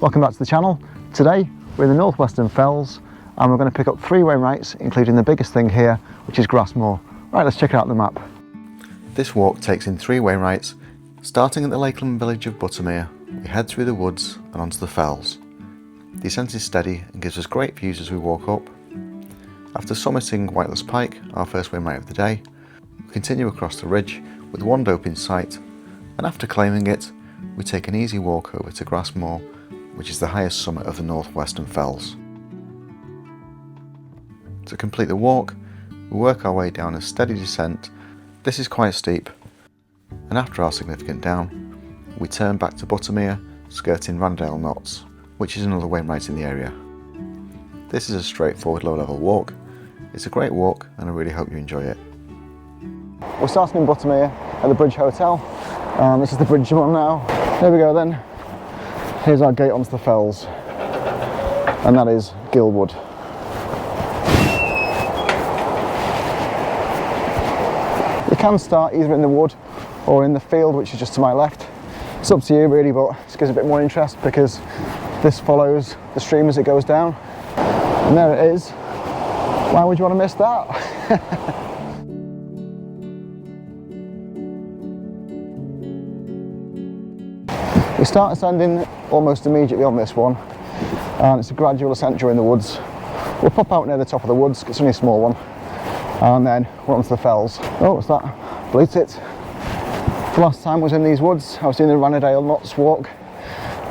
Welcome back to the channel. Today we're in the northwestern fells and we're going to pick up 3 Wainwrights, including the biggest thing here, which is Grasmoor. Right, let's check out the map. This walk takes in 3 Wainwrights. Starting at the lakeland village of Buttermere, we head through the woods and onto the fells. The ascent is steady and gives us great views as we walk up. After summiting Whiteless Pike, our first Wainwright of the day, we continue across the ridge with Wandope in sight, and after claiming it, we take an easy walk over to Grasmoor, which is the highest summit of the northwestern fells. To complete the walk, we work our way down a steady descent. This is quite steep, and after our significant down, we turn back to Buttermere, skirting Rannerdale Knotts, which is another Wainwright in the area. This is a straightforward low-level walk. It's a great walk and I really hope you enjoy it. We're starting in Buttermere at the Bridge Hotel. This is the bridge I'm on now. There we go then. Here's our gate onto the fells, and that is Gilwood. You can start either in the wood or in the field, which is just to my left. It's up to you really, but this gives a bit more interest because this follows the stream as it goes down. And there it is. Why would you want to miss that? We start ascending almost immediately on this one, and it's a gradual ascent during the woods. We'll pop out near the top of the woods, it's only a small one, and then we're onto the fells. Oh, what's that? Bleat it. The last time I was in these woods, I was doing the Rannerdale Knotts walk,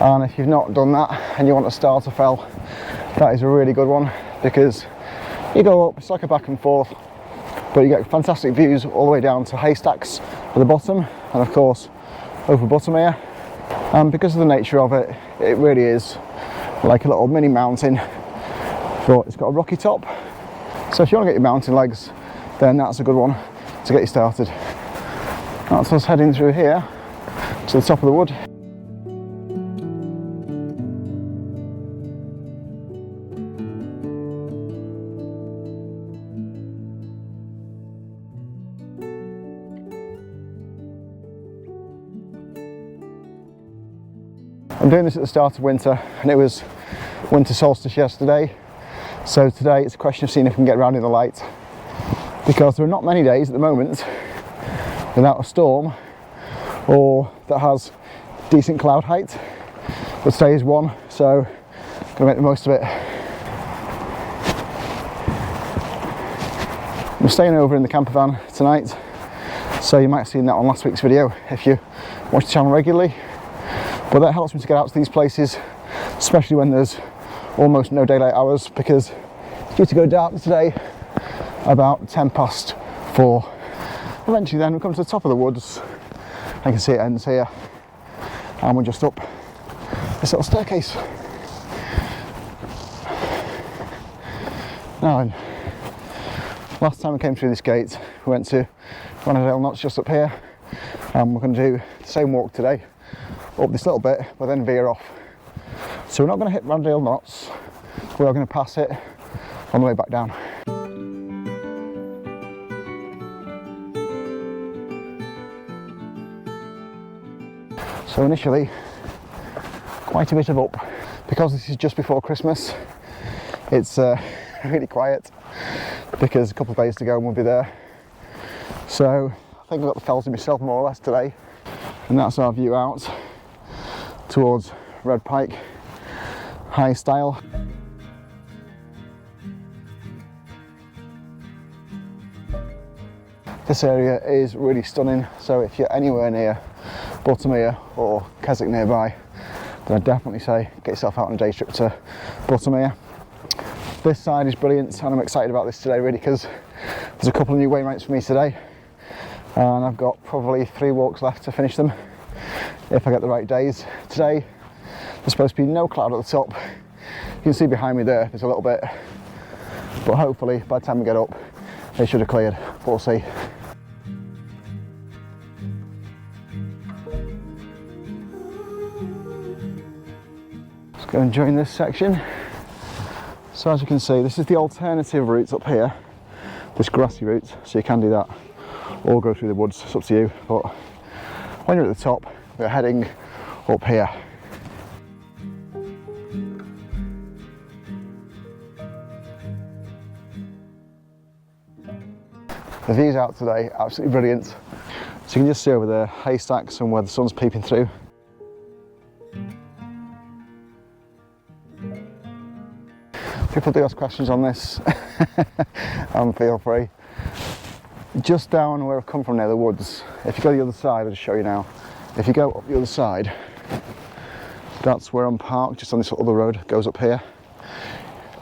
and if you've not done that and you want to start a fell, that is a really good one because you go up, it's like a back and forth, but you get fantastic views all the way down to Haystacks at the bottom, and of course over Buttermere. And because of the nature of it, it really is like a little mini mountain, but it's got a rocky top. So if you want to get your mountain legs, then that's a good one to get you started. That's us heading through here to the top of the wood. I'm doing this at the start of winter, and it was winter solstice yesterday, so today it's a question of seeing if we can get around in the light, because there are not many days at the moment without a storm or that has decent cloud height, but today is one, so I'm going to make the most of it. I'm staying over in the camper van tonight, so you might have seen that on last week's video if you watch the channel regularly. But that helps me to get out to these places, especially when there's almost no daylight hours, because it's due to go dark today about 4:10. Eventually then we come to the top of the woods. I can see it ends here, and we're just up this little staircase. Now, last time we came through this gate, we went to Rannerdale Knotts just up here, and we're going to do the same walk today. Up this little bit, but then veer off. So we're not going to hit Rannerdale Knotts, we are going to pass it on the way back down. So initially, quite a bit of up. Because this is just before Christmas, it's really quiet, because a couple of days to go and we'll be there. So I think I've got the fells to myself more or less today, and that's our view out towards Red Pike, high style. This area is really stunning, so if you're anywhere near Buttermere or Keswick nearby, then I'd definitely say get yourself out on a day trip to Buttermere. This side is brilliant, and I'm excited about this today really because there's a couple of new Wainwrights for me today, and I've got probably 3 walks left to finish them if I get the right days. Today there's supposed to be no cloud at the top. You can see behind me there's a little bit, but hopefully by the time we get up they should have cleared. We'll see. Let's go and join this section. So as you can see, this is the alternative route up here, this grassy route, so you can do that or go through the woods, it's up to you, but when you're at the top we're heading up here. The views out today, absolutely brilliant. So you can just see over there, haystacks and where the sun's peeping through. People do ask questions on this, and feel free. Just down where I've come from near the woods, if you go the other side, I'll just show you now. If you go up the other side, that's where I'm parked, just on this other road, goes up here.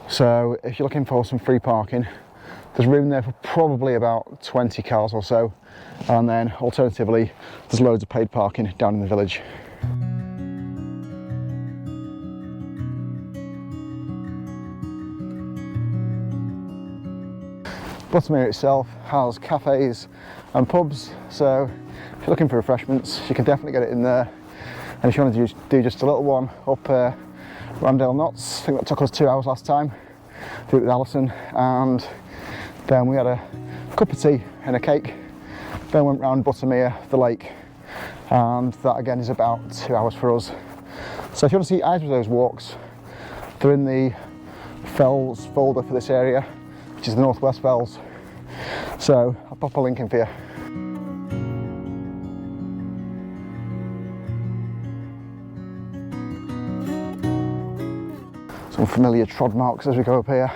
So if you're looking for some free parking, there's room there for probably about 20 cars or so. And then alternatively, there's loads of paid parking down in the village. Buttermere itself has cafes and pubs, so if you're looking for refreshments, you can definitely get it in there. And if you want to do just a little one up Rannerdale Knotts, I think that took us 2 hours last time, do it with Alison, and then we had a cup of tea and a cake, then went round Buttermere, the lake, and that again is about 2 hours for us. So if you want to see either of those walks, they're in the Fells folder for this area, which is the Northwest Fells. So I'll pop a link in for you. Some familiar trod marks as we go up here.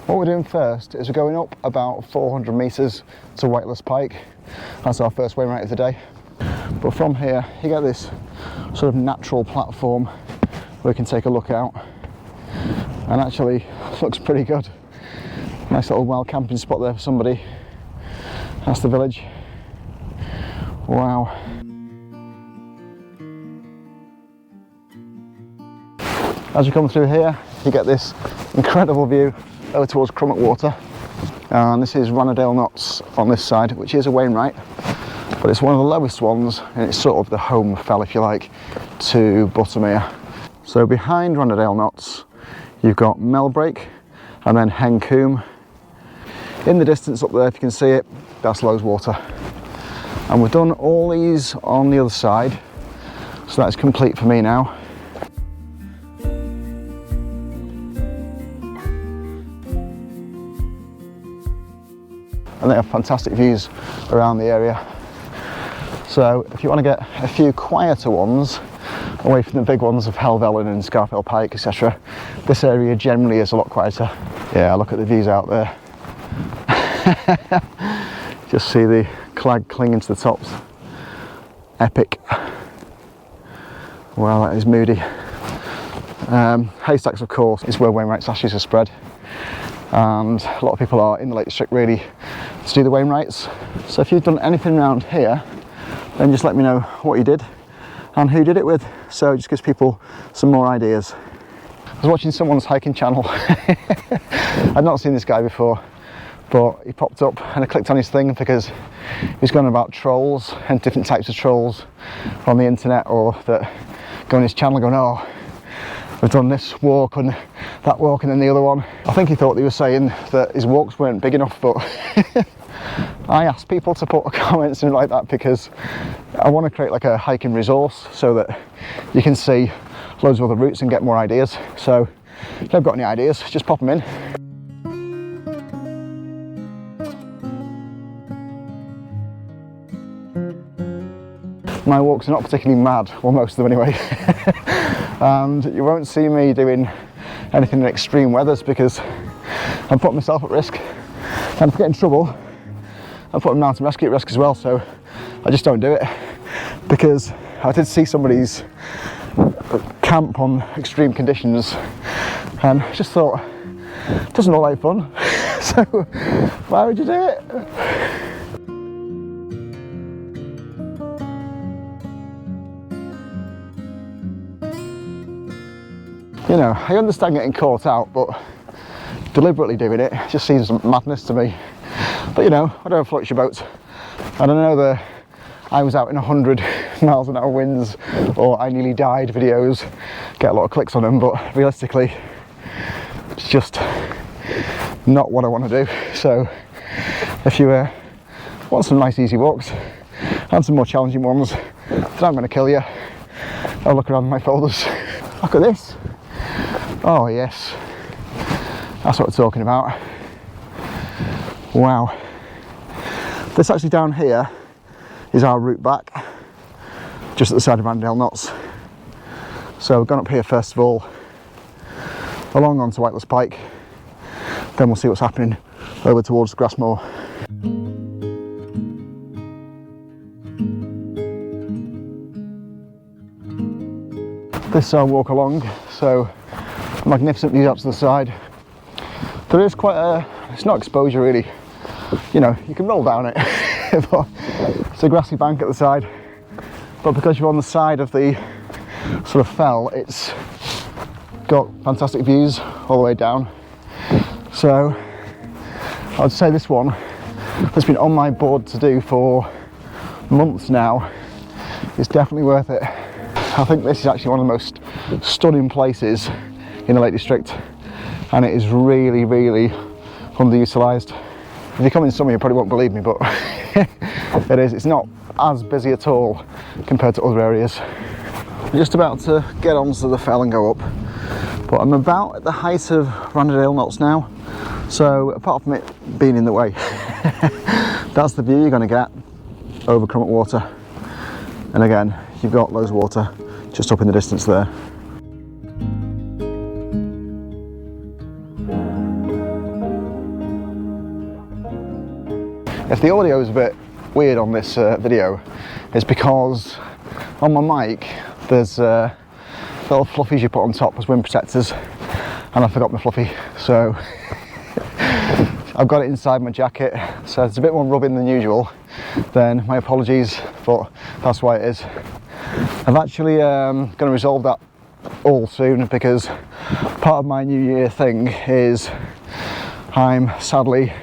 What we're doing first is we're going up about 400 metres to Whiteless Pike. That's our first Wainwright of the day. But from here you get this sort of natural platform where you can take a look out, and actually looks pretty good. Nice little wild camping spot there for somebody. That's the village. Wow. As you come through here, you get this incredible view over towards Crummock Water. And this is Rannerdale Knotts on this side, which is a Wainwright, but it's one of the lowest ones, and it's sort of the home fell, if you like, to Buttermere. So behind Rannerdale Knotts, you've got Melbrake and then Hencoombe. In the distance up there, if you can see it, that's Lowes Water. And we've done all these on the other side, so that's complete for me now. And they have fantastic views around the area. So if you want to get a few quieter ones, away from the big ones of Helvellyn and Scarfell Pike, etc., this area generally is a lot quieter. Yeah, look at the views out there. Just see the clag clinging to the tops. Epic. Well, that is moody. Haystacks, of course, is where Wainwrights ashes are spread, and a lot of people are in the Lake District really to do the Wainwrights. So if you've done anything around here, then just let me know what you did and who did it with, so it just gives people some more ideas. I was watching someone's hiking channel. I'd not seen this guy before, but he popped up and I clicked on his thing because he's going about trolls and different types of trolls on the internet, or that go on his channel going, oh, we've done this walk and that walk and then the other one. I think he thought he was saying that his walks weren't big enough, but I asked people to put comments in like that because I want to create like a hiking resource so that you can see loads of other routes and get more ideas. So if you've got any ideas, just pop them in. My walks are not particularly mad, well, most of them anyway. And you won't see me doing anything in extreme weathers because I'm putting myself at risk, and if I get in trouble I'm putting mountain rescue at risk as well, so I just don't do it. Because I did see somebody's camp on extreme conditions and just thought, it doesn't look like fun, so why would you do it? You know, I understand getting caught out, but deliberately doing it just seems madness to me. But you know, whatever floats your boat. I don't know the I was out in 100 miles an hour winds or I nearly died videos get a lot of clicks on them, but realistically it's just not what I want to do. So if you want some nice easy walks and some more challenging ones that aren't going to kill you, I'll look around my folders. Look at this. Oh yes, that's what we're talking about. Wow. This actually down here is our route back, just at the side of Rannerdale Knotts. So we've gone up here first of all, along onto Whiteless Pike, then we'll see what's happening over towards Grasmoor. This is our walk along, so magnificent views out to the side. There is quite a, it's not exposure really, you know, you can roll down it, but it's a grassy bank at the side. But because you're on the side of the sort of fell, it's got fantastic views all the way down. So I'd say this one has been on my board to do for months now. It's definitely worth it. I think this is actually one of the most stunning places in the Lake District, and it is really, really underutilised. If you come in summer you probably won't believe me, but it is. It's not as busy at all compared to other areas. I'm just about to get onto the fell and go up, but I'm about at the height of Rannerdale Knotts now, so apart from it being in the way, that's the view you're going to get over Crummock Water. And again, you've got loads of water just up in the distance there. If the audio is a bit weird on this video, it's because on my mic there's little fluffies you put on top as wind protectors, and I forgot my fluffy, so I've got it inside my jacket, so it's a bit more rubbing than usual. Then my apologies, but that's why it is. I'm actually going to resolve that all soon, because part of my New Year thing is I'm sadly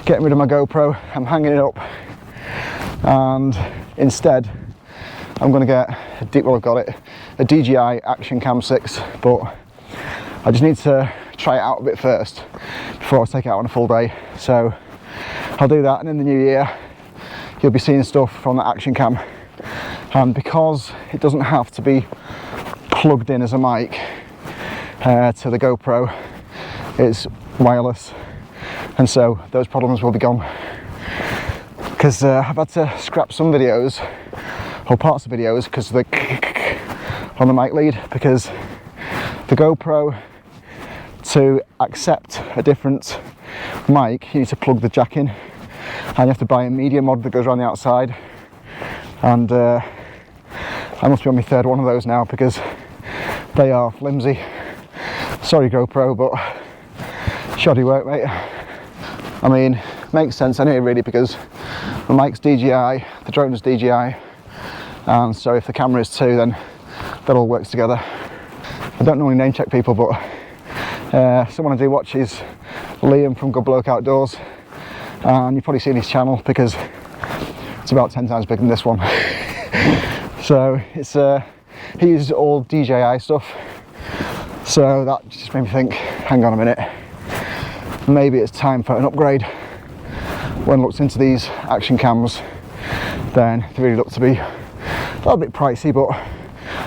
getting rid of my GoPro. I'm hanging it up, and instead I'm going to get I've got it, a DJI Action Cam 6, but I just need to try it out a bit first before I take it out on a full day. So I'll do that, and in the new year you'll be seeing stuff from the Action Cam. And because it doesn't have to be plugged in as a mic to the GoPro, it's wireless, and so those problems will be gone. Because I've had to scrap some videos, or parts of videos, because of the on the mic lead, because the GoPro, to accept a different mic, you need to plug the jack in, and you have to buy a media mod that goes around the outside. And I must be on my third one of those now, because they are flimsy. Sorry GoPro, but shoddy work, mate. I mean, makes sense anyway really, because the mic's DJI, the drone is DJI, and so if the camera is too, then that all works together. I don't normally name check people, but someone I do watch is Liam from Good Bloke Outdoors, and you've probably seen his channel because it's about 10 times bigger than this one. So it's he uses all DJI stuff, so that just made me think, hang on a minute, maybe it's time for an upgrade. When I looked into these action cams, then they really look to be a little bit pricey, but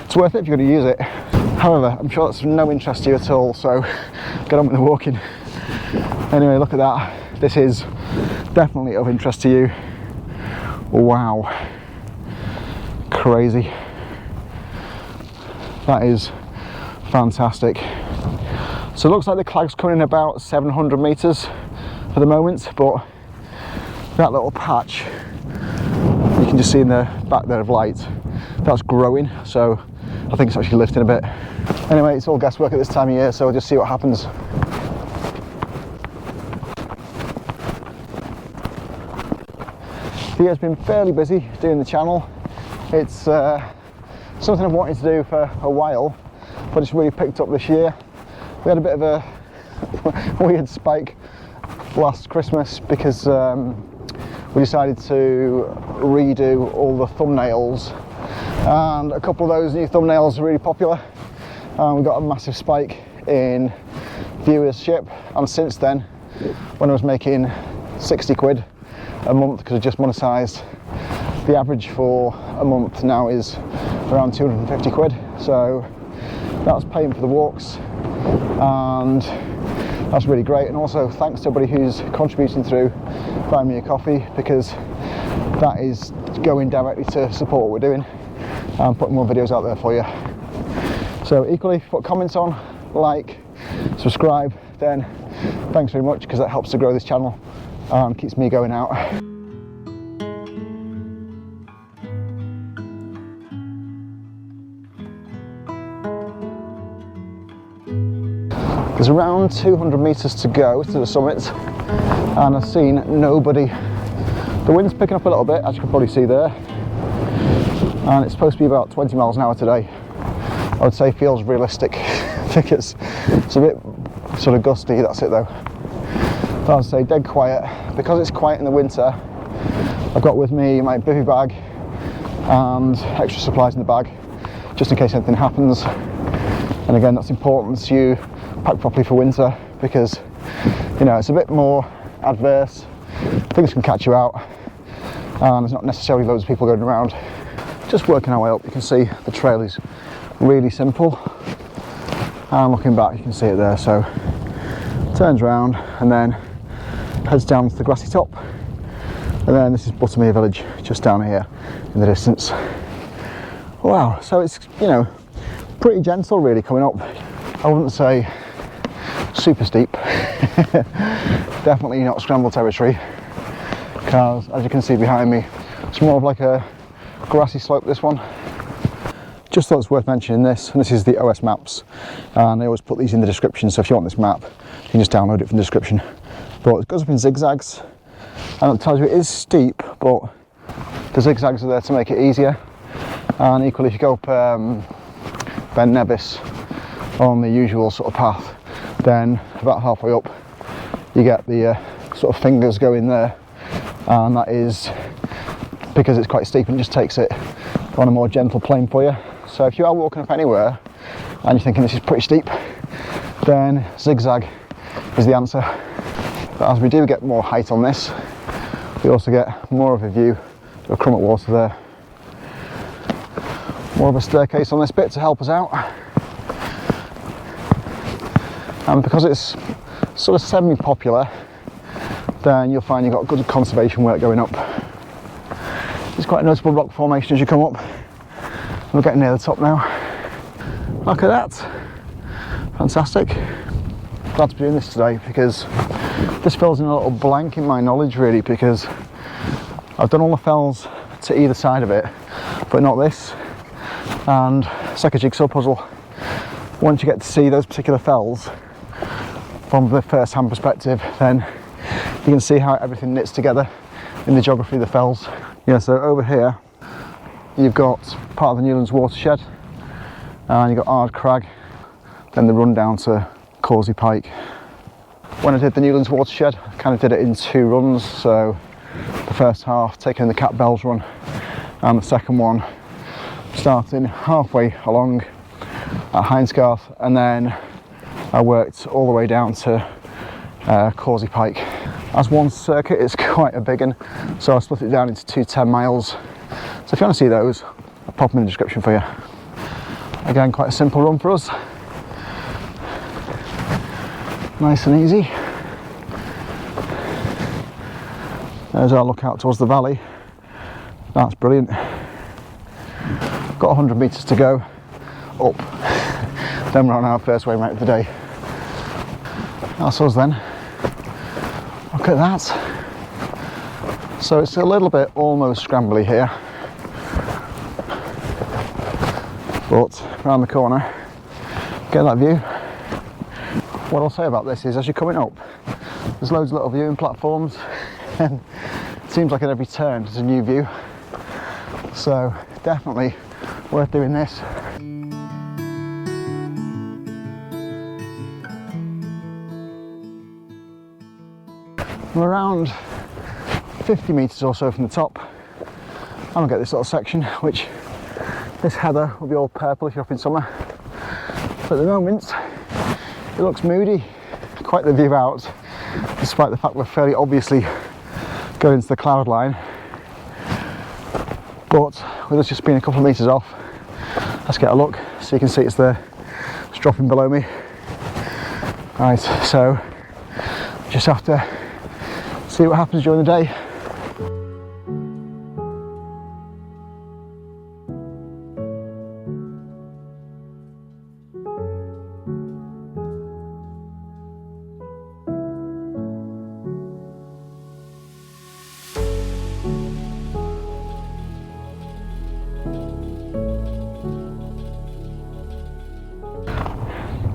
it's worth it if you're going to use it. However, I'm sure that's of no interest to you at all, so get on with the walking. Anyway, look at that. This is definitely of interest to you. Wow, crazy. That is fantastic. So it looks like the clag's coming in about 700 metres for the moment, but that little patch you can just see in the back there of light, that's growing, so I think it's actually lifting a bit. Anyway, it's all guesswork at this time of year, so we'll just see what happens. The year's been fairly busy doing the channel. It's something I've wanted to do for a while, but it's really picked up this year. We had a bit of a weird spike last Christmas because we decided to redo all the thumbnails, and a couple of those new thumbnails are really popular, and we got a massive spike in viewership. And since then, when I was making 60 quid a month because I just monetised, the average for a month now is around 250 quid, so that's paying for the walks and That's really great. And also thanks to everybody who's contributing through buying me a coffee, because that is going directly to support what we're doing and putting more videos out there for you. So equally, put comments on, like, subscribe, then thanks very much, because that helps to grow this channel and keeps me going out. There's around 200 metres to go to the summit, and I've seen nobody. The wind's picking up a little bit, as you can probably see there, and it's supposed to be about 20 miles an hour today. I would say feels realistic because it's a bit sort of gusty, that's it though. But I'd say dead quiet. Because it's quiet in the winter, I've got with me my bivvy bag and extra supplies in the bag, just in case anything happens. And again, that's important you pack properly for winter, because you know it's a bit more adverse, things can catch you out, and there's not necessarily loads of people going around. Just working our way up, you can see the trail is really simple, and looking back you can see it there. So turns around and then heads down to the grassy top, and then this is Buttermere village just down here in the distance. Wow, so it's, you know, pretty gentle really coming up. I wouldn't say super steep, definitely not scramble territory, because as you can see behind me, it's more of like a grassy slope, this one. Just thought it's worth mentioning this, and this is the OS maps, and I always put these in the description, so if you want this map you can just download it from the description. But it goes up in zigzags, and it tells you it is steep, but the zigzags are there to make it easier. And equally, if you go up Ben Nevis on the usual sort of path, then about halfway up you get the sort of fingers going there, and that is because it's quite steep and just takes it on a more gentle plane for you. So if you are walking up anywhere and you're thinking this is pretty steep, then zigzag is the answer. But as we do get more height on this, we also get more of a view to a crummet water there. More of a staircase on this bit to help us out. And because it's sort of semi-popular, then you'll find you've got good conservation work going up. It's quite a noticeable rock formation as you come up. We're getting near the top now. Look at that. Fantastic. Glad to be doing this today, because this fills in a little blank in my knowledge really, because I've done all the fells to either side of it, but not this. And it's like a jigsaw puzzle. Once you get to see those particular fells from the first hand perspective, then you can see how everything knits together in the geography of the fells. Yeah, so over here you've got part of the Newlands watershed, and you've got Ard Crag, then the run down to Causey Pike. When I did the Newlands watershed, I kind of did it in 2 runs, so the first half taking the Cat Bells run, and the second one starting halfway along at Hinesgarth, and then I worked all the way down to Causey Pike. As one circuit, it's quite a big one, so I split it down into 2 10 miles. So if you want to see those, I'll pop them in the description for you. Again, quite a simple run for us. Nice and easy. There's our look out towards the valley. That's brilliant. Got 100 metres to go up. Then we're on our first Wainwright of the day. That's us then. Look at that. So it's a little bit almost scrambly here, but around the corner, get that view. What I'll say about this is, as you're coming up, there's loads of little viewing platforms, and it seems like at every turn there's a new view. So definitely worth doing this. We're around 50 metres or so from the top, and we'll get this little section, which this heather will be all purple if you're up in summer. But at the moment, it looks moody. Quite the view out, despite the fact we're fairly obviously going into the cloud line. But with us just being a couple of metres off, let's get a look so you can see it's there. It's dropping below me. Right, so Just have to see what happens during the day.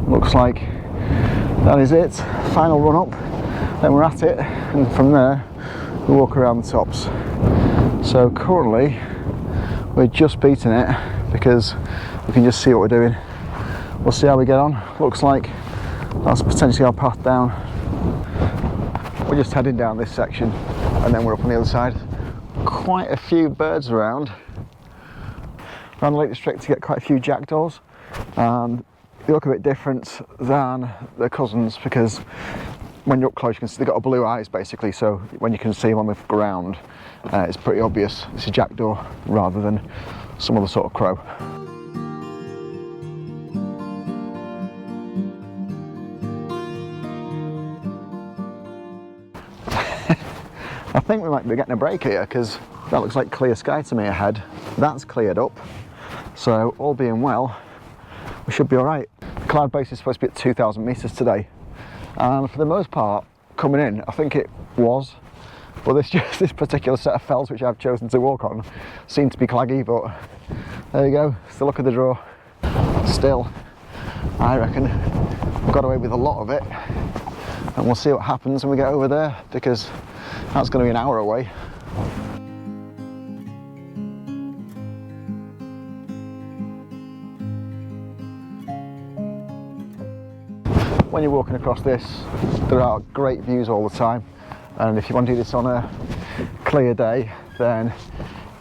Looks like that is it. Final run up, then we're at it, and from there we walk around the tops. So currently we're just beating it because we can just see what we're doing. We'll see how we get on. Looks like that's potentially our path down. We're just heading down this section and then we're up on the other side. Quite a few birds around. Around the Lake District you get quite a few jackdaws, and they look a bit different than their cousins because when you're up close you can see they've got blue eyes basically, so when you can see them on the ground it's pretty obvious it's a jackdaw rather than some other sort of crow. I think we might be getting a break here because that looks like clear sky to me ahead. That's cleared up, so all being well we should be alright. The cloud base is supposed to be at 2,000 metres today, and for the most part coming in I think it was, but this particular set of fells which I've chosen to walk on seem to be claggy, but there you go, it's the luck of the draw. Still, I reckon we've got away with a lot of it, and we'll see what happens when we get over there because that's going to be an hour away. When you're walking across this, there are great views all the time, and if you want to do this on a clear day then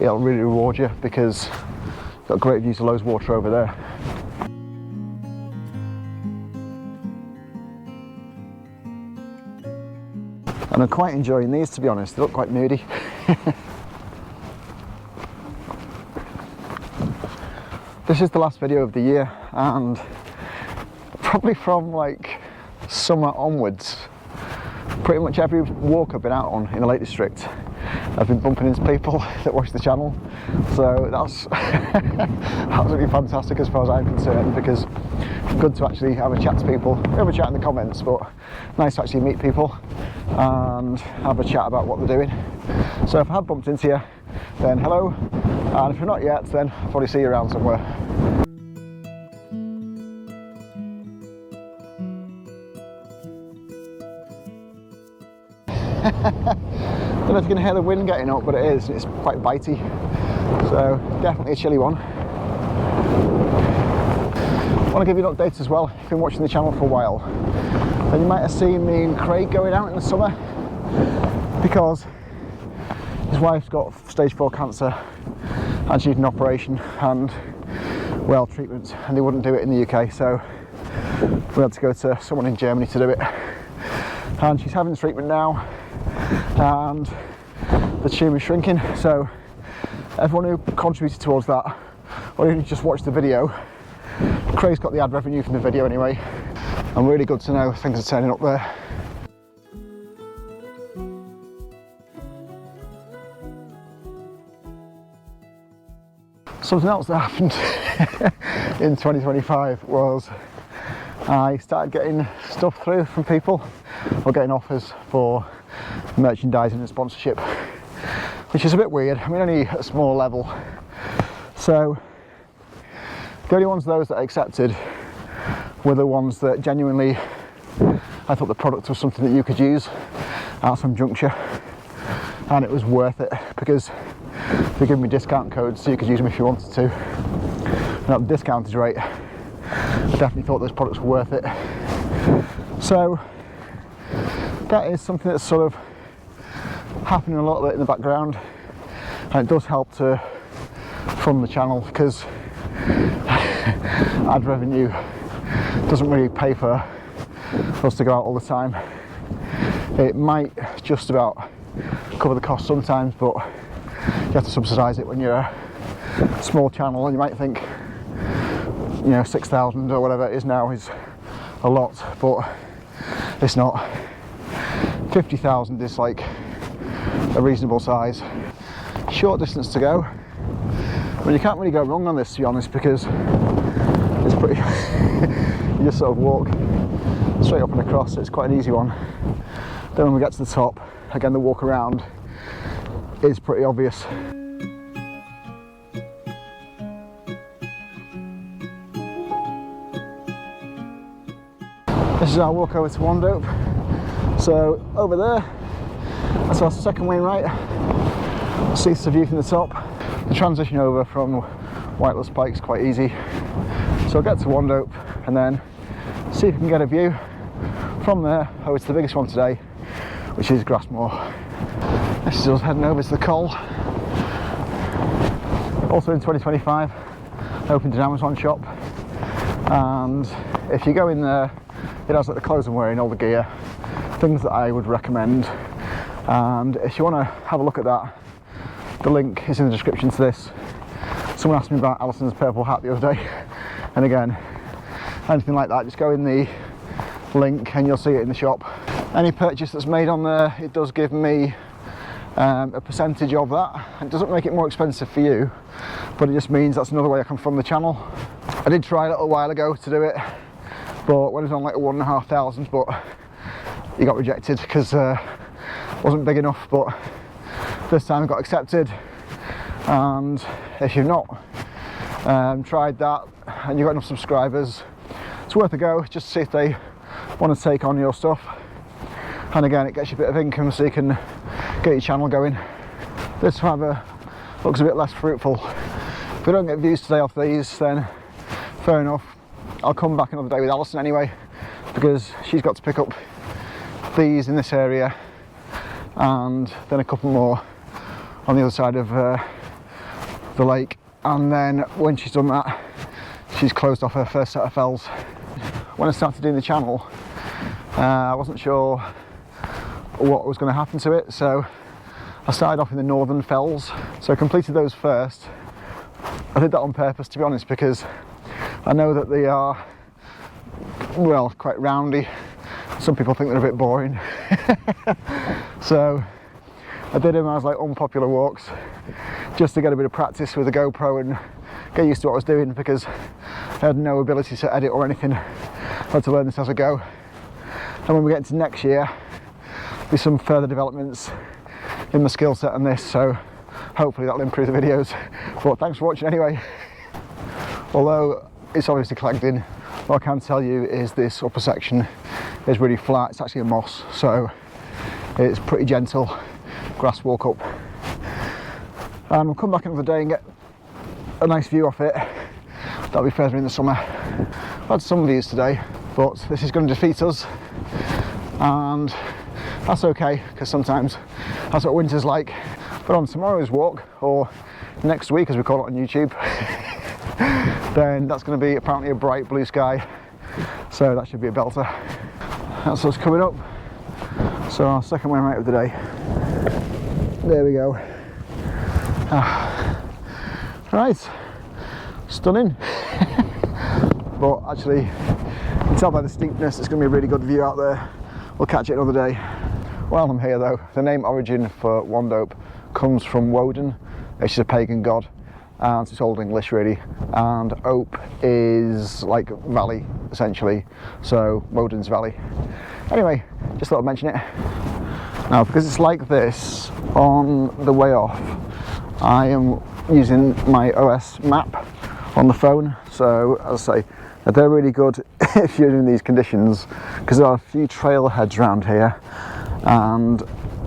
it'll really reward you because you've got great views of loads of water over there. And I'm quite enjoying these, to be honest. They look quite moody. This is the last video of the year, and probably from like summer onwards, pretty much every walk I've been out on in the Lake District I've been bumping into people that watch the channel, so that's absolutely fantastic as far as I'm concerned, because it's good to actually have a chat to people. We have a chat in the comments, but nice to actually meet people and have a chat about what they're doing. So if I have bumped into you, then hello, and if you're not yet, then I'll probably see you around somewhere. I don't know if you can hear the wind getting up, but it is. It's quite bitey, so definitely a chilly one. I want to give you an update as well. If you've been watching the channel for a while, then you might have seen me and Craig going out in the summer because his wife's got stage 4 cancer and she needed an operation and, well, treatment, and they wouldn't do it in the UK, so we had to go to someone in Germany to do it. And she's having the treatment now, and the tumour's shrinking, so everyone who contributed towards that, or even just watched the video, Craig's got the ad revenue from the video anyway, and really good to know things are turning up there. Something else that happened in 2025 was I started getting stuff through from people, or getting offers for merchandising and sponsorship, which is a bit weird. I mean, only at a small level. So the only ones of those that I accepted were the ones that genuinely I thought the product was something that you could use at some juncture, and it was worth it because they give me discount codes so you could use them if you wanted to, and at the discounted rate I definitely thought those products were worth it. So that is something that's sort of happening a little bit in the background, and it does help to fund the channel because ad revenue doesn't really pay for us to go out all the time. It might just about cover the cost sometimes, but you have to subsidise it when you're a small channel, and you might think, you know, 6,000 or whatever it is now is a lot, but it's not. 50,000 is like a reasonable size. Short distance to go. Well, you can't really go wrong on this, to be honest, because it's pretty you just sort of walk straight up and across, so it's quite an easy one. Then when we get to the top, again the walk around is pretty obvious. This is our walk over to Wandope. So over there, that's our second Wainwright. See the view from the top. The transition over from Whiteless Pike is quite easy. So I'll get to Wandope and then see if we can get a view from there over to the biggest one today, which is Grasmoor. This is us heading over to the Col. Also in 2025, I opened an Amazon shop, and if you go in there, it has like the clothes I'm wearing, all the gear, things that I would recommend. And if you want to have a look at that, the link is in the description to this. Someone asked me about Alison's purple hat the other day, and again, anything like that, just go in the link and you'll see it in the shop. Any purchase that's made on there, it does give me a percentage of that. It doesn't make it more expensive for you, but it just means that's another way I can fund the channel. I did try a little while ago to do it, but when it was on like 1,500, but it got rejected because it wasn't big enough. But this time it got accepted, and if you've not tried that and you've got enough subscribers, it's worth a go just to see if they want to take on your stuff. And again, it gets you a bit of income so you can get your channel going. This, however, looks a bit less fruitful. If we don't get views today off these, then fair enough. I'll come back another day with Alison anyway, because she's got to pick up these in this area and then a couple more on the other side of the lake. And then when she's done that, she's closed off her first set of fells. When I started doing the channel, I wasn't sure what was going to happen to it, so I started off in the northern fells. So I completed those first. I did that on purpose, to be honest, because I know that they are, well, quite roundy. Some people think they're a bit boring. So I did them as like unpopular walks, just to get a bit of practice with the GoPro and get used to what I was doing, because I had no ability to edit or anything. I had to learn this as I go. And when we get into next year, there'll be some further developments in the skill set on this, so hopefully that'll improve the videos. But thanks for watching anyway. Although it's obviously clagged in, what I can tell you is this upper section is really flat. It's actually a moss, so it's pretty gentle grass walk up. And we'll come back another day and get a nice view off it. That'll be further in the summer. I've had some views today, but this is going to defeat us, and that's okay, because sometimes that's what winter's like. But on tomorrow's walk, or next week as we call it on YouTube, then that's going to be apparently a bright blue sky, so that should be a belter. That's us coming up. So our second Wainwright of the day. There we go. Right, stunning. But actually, you can tell by the steepness it's going to be a really good view out there. We'll catch it another day. While I'm here though, the name origin for Wandope comes from Woden, which is a pagan god, and it's Old English really, and Ope is like valley essentially, so Woden's valley. Anyway, just thought I'd mention it. Now, because it's like this on the way off, I am using my OS map on the phone, so as I say, they're really good if you're in these conditions, because there are a few trailheads around here, and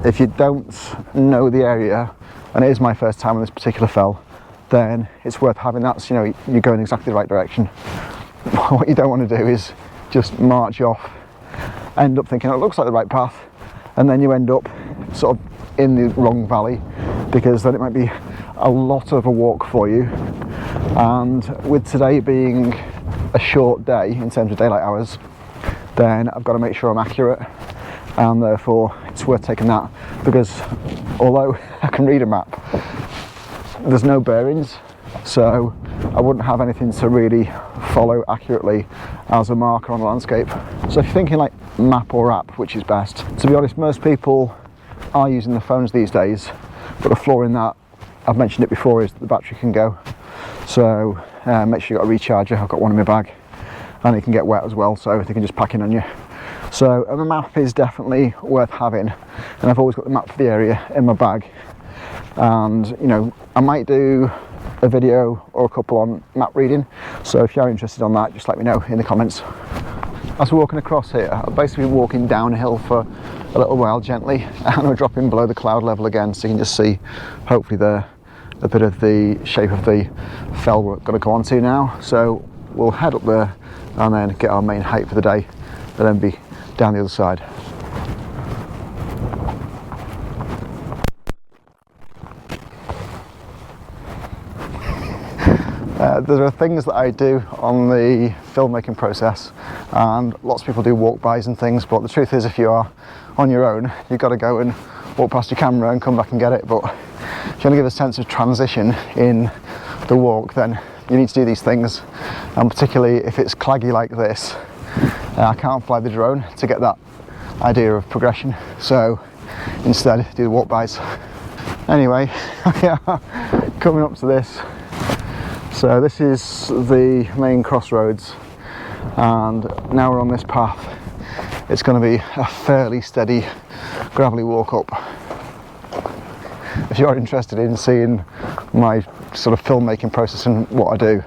if you don't know the area, and it is my first time on this particular fell, then it's worth having that, so you know you're going exactly the right direction. What you don't want to do is just march off, end up thinking, oh, it looks like the right path, and then you end up sort of in the wrong valley, because then it might be a lot of a walk for you. And with today being a short day in terms of daylight hours, then I've got to make sure I'm accurate, and therefore it's worth taking that, because although I can read a map, there's no bearings, so I wouldn't have anything to really follow accurately as a marker on the landscape. So if you're thinking like map or app, which is best, to be honest, most people are using the phones these days, but the flaw in that, I've mentioned it before, is that the battery can go. So make sure you've got a recharger. I've got one in my bag, and it can get wet as well, so they can just pack in on you. So a map is definitely worth having, and I've always got the map for the area in my bag. And you know, I might do a video or a couple on map reading, so if you're interested on that, just let me know in the comments. As we're walking across here, I've basically been walking downhill for a little while gently, and we're dropping below the cloud level again, so you can just see hopefully a bit of the shape of the fell we're going to go on to now. So we'll head up there and then get our main height for the day, and then be down the other side. There are things that I do on the filmmaking process, and lots of people do walk-bys and things, but the truth is, if you are on your own, you've got to go and walk past your camera and come back and get it. But if you want to give a sense of transition in the walk, then you need to do these things, and particularly if it's claggy like this, I can't fly the drone to get that idea of progression, so instead do the walk-bys. Anyway, we are coming up to this. So this is the main crossroads, and now we're on this path. It's going to be a fairly steady gravelly walk up. If you're interested in seeing my sort of filmmaking process and what I do,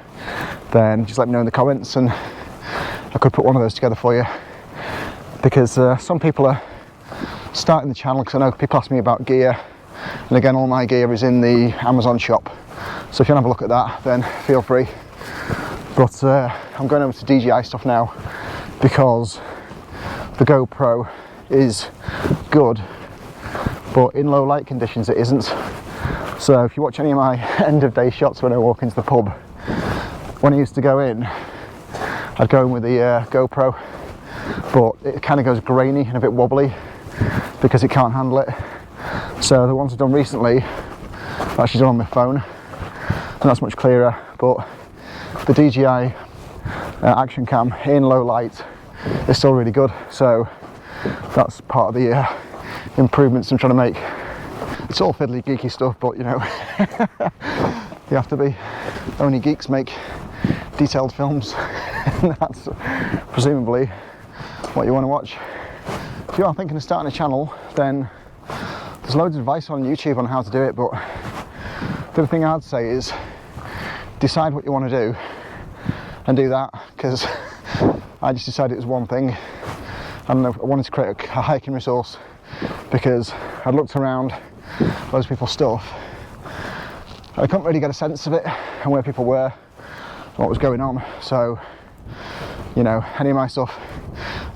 then just let me know in the comments, and I could put one of those together for you, because some people are starting the channel, because I know people ask me about gear, and again, all my gear is in the Amazon shop. So if you want to have a look at that, then feel free. But I'm going over to DJI stuff now, because the GoPro is good, but in low light conditions it isn't. So if you watch any of my end of day shots when I walk into the pub, when I used to go in, I'd go in with the GoPro, but it kind of goes grainy and a bit wobbly because it can't handle it. So the ones I've done recently, I've actually done on my phone, and that's much clearer. But the DJI action cam in low light is still really good, so that's part of the improvements I'm trying to make. It's all fiddly geeky stuff, but you know, you have to be. Only geeks make detailed films, and that's presumably what you want to watch. If you are thinking of starting a channel, then there's loads of advice on YouTube on how to do it, but the other thing I'd say is decide what you want to do and do that, because I just decided it was one thing. I don't know, I wanted to create a hiking resource, because I'd looked around loads of people's stuff and I couldn't really get a sense of it and where people were and what was going on. So, you know, any of my stuff,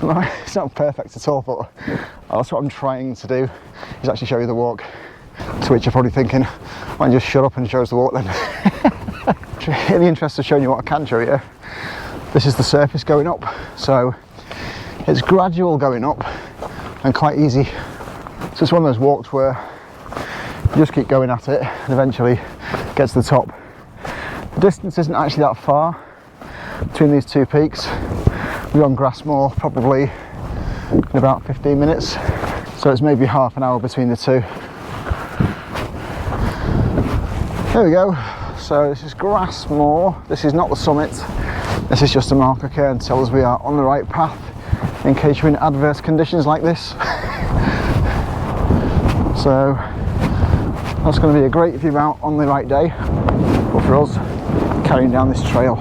it's not perfect at all, but that's what I'm trying to do, is actually show you the walk. To which you're probably thinking, why don't you just shut up and show us the walk then? In the interest of showing you what I can show you, this is the surface going up. So it's gradual going up and quite easy. So it's one of those walks where you just keep going at it and eventually get to the top. The distance isn't actually that far between these two peaks. We're on Grasmoor probably in about 15 minutes. So it's maybe half an hour between the two. There we go. So this is Grasmoor. This is not the summit. This is just a marker cairn to tell us we are on the right path in case you're in adverse conditions like this. So that's going to be a great view out on the right day, but for us, carrying down this trail.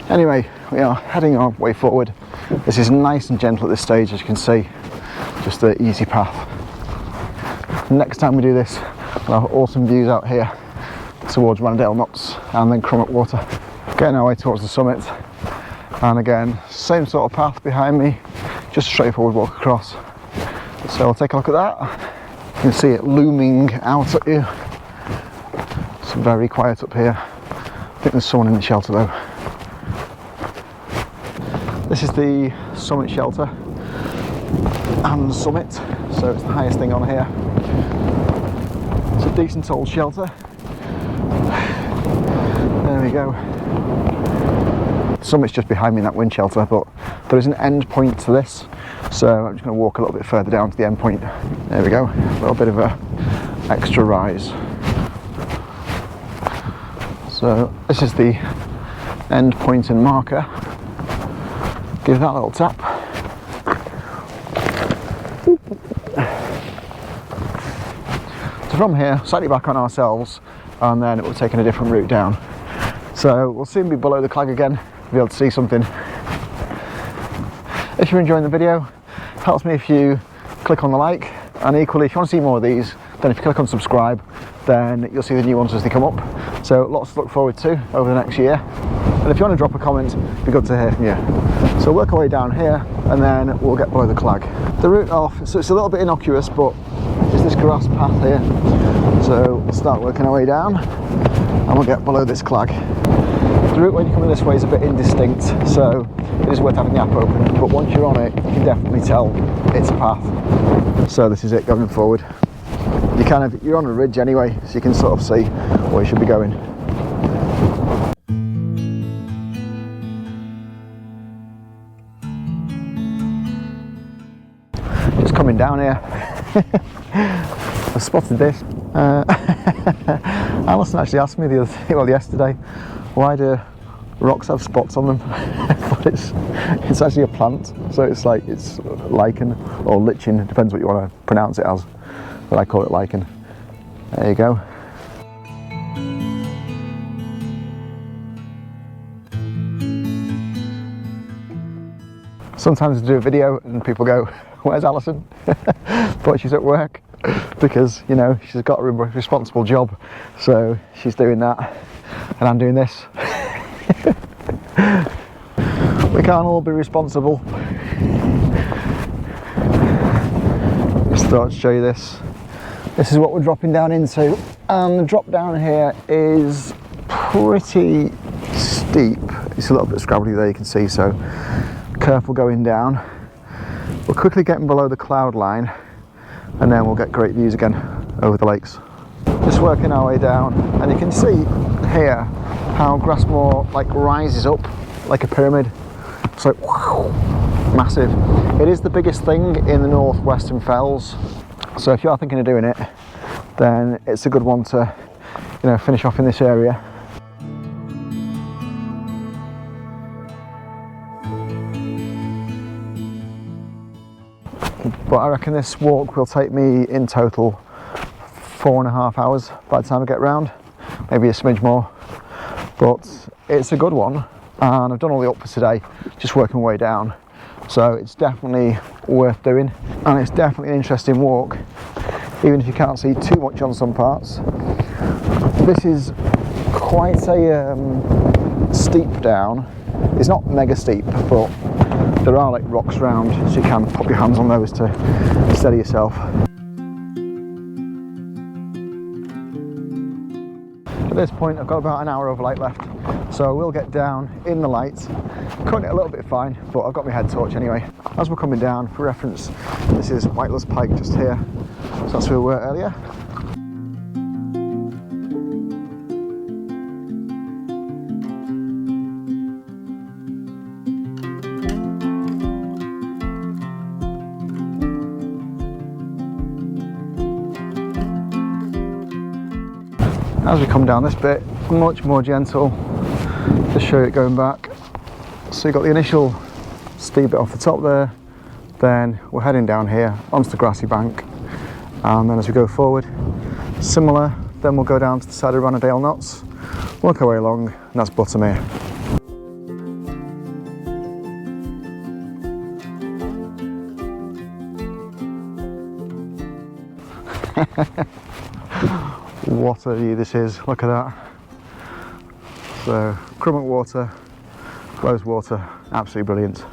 Anyway, we are heading our way forward. This is nice and gentle at this stage, as you can see, just the easy path. Next time we do this, we'll have awesome views out here towards Rannerdale Knotts and then Crummock Water. Getting our way towards the summit, and again, same sort of path behind me, just a straightforward walk across. So I'll take a look at that. You can see it looming out at you. It's very quiet up here. I think there's someone in the shelter though. This is the summit shelter and summit, so it's the highest thing on here. It's a decent old shelter. go. The summit's just behind me in that wind shelter, but there is an end point to this, so I'm just going to walk a little bit further down to the end point. There we go, a little bit of a extra rise. So this is the end point and marker. Give that a little tap. So from here, slightly back on ourselves, and then it will take in a different route down. So we'll soon be below the clag again, be able to see something. If you're enjoying the video, it helps me if you click on the like, and equally if you want to see more of these, then if you click on subscribe, then you'll see the new ones as they come up. So lots to look forward to over the next year. And if you want to drop a comment, it'd be good to hear from you. So work our way down here, and then we'll get below the clag. The route off, so it's a little bit innocuous, but it's this grass path here. So we'll start working our way down, and we'll get below this clag. The route when you're coming this way is a bit indistinct, so it is worth having the app open, but once you're on it, you can definitely tell it's a path. So this is it going forward. You're on a ridge anyway, so you can sort of see where you should be going. Just coming down here, I spotted this. Alison actually asked me yesterday, why do rocks have spots on them? But it's actually a plant, so it's lichen or lichen, it depends what you want to pronounce it as, but I call it lichen. There you go. Sometimes I do a video and people go, where's Alison? But she's at work, because you know she's got a responsible job, so she's doing that and I'm doing this. We can't all be responsible. Just thought I'd show you this. This is what we're dropping down into, and the drop down here is pretty steep. It's a little bit scrabbly there, you can see, so careful going down. We're quickly getting below the cloud line, and then we'll get great views again over the lakes. Just working our way down, and you can see here how Grasmoor rises up like a pyramid. It's like wow, massive. It is the biggest thing in the northwestern fells, so if you are thinking of doing it, then it's a good one to finish off in this area. But I reckon this walk will take me in total 4.5 hours by the time I get round, maybe a smidge more, but it's a good one, and I've done all the up for today, just working my way down, so it's definitely worth doing, and it's definitely an interesting walk, even if you can't see too much on some parts. This is quite a steep down. It's not mega steep, but there are rocks round, so you can pop your hands on those to steady yourself. At this point I've got about an hour of light left, so I will get down in the light. Cutting it a little bit fine, but I've got my head torch anyway. As we're coming down, for reference, this is Whiteless Pike just here, so that's where we were earlier. As we come down this bit, much more gentle, just show it going back. So you've got the initial steep bit off the top there, then we're heading down here onto the grassy bank, and then as we go forward, similar, then we'll go down to the side of Rannerdale Knotts, work our way along, and that's Buttermere. What a view this is, look at that. So, crummet water, closed water, absolutely brilliant.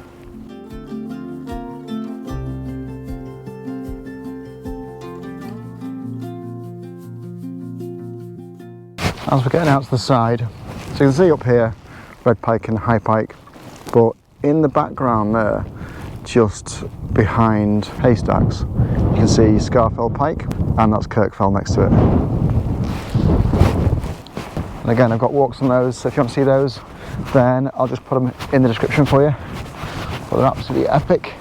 As we're getting out to the side, so you can see up here, red pike and high pike, but in the background there, just behind haystacks, you can see Scarfell Pike, and that's Kirkfell next to it. And again, I've got walks on those, so if you want to see those, then I'll just put them in the description for you. But they're absolutely epic.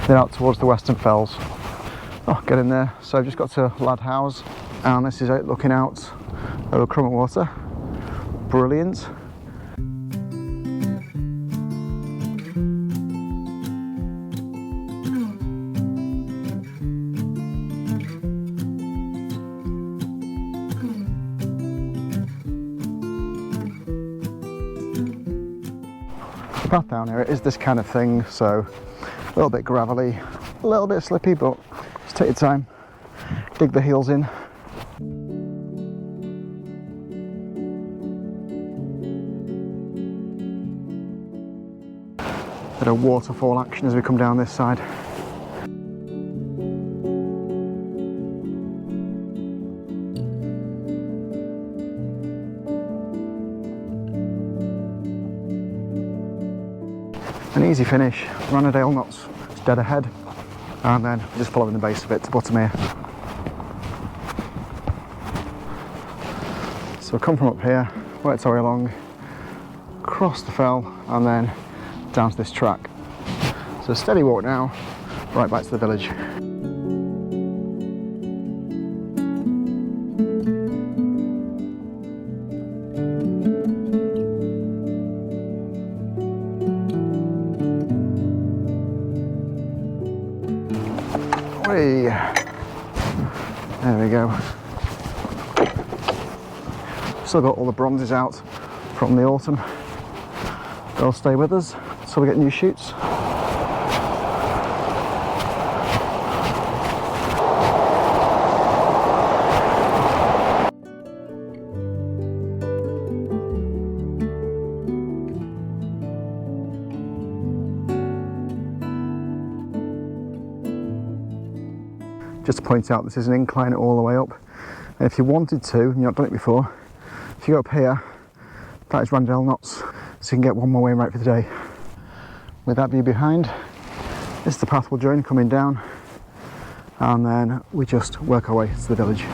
They're out towards the Western Fells. Oh, get in there. So I've just got to Lad House, and this is it looking out over Crummet Water. Brilliant. The path down here is this kind of thing, so a little bit gravelly, a little bit slippy, but just take your time, dig the heels in. Bit of waterfall action as we come down this side. An easy finish. Rannerdale Knotts, it's dead ahead, and then just following the base of it to Buttermere. So we'll come from up here, work our way along, cross the fell, and then down to this track. So a steady walk now, right back to the village. There we go. Still got all the bronzes out from the autumn. They'll stay with us until we get new shoots. Just to point out, this is an incline all the way up, and if you wanted to, and you've not done it before, if you go up here, that is Rannerdale Knotts, so you can get one more Wainwright for the day. With that view behind, this is the path we'll join coming down, and then we just work our way to the village.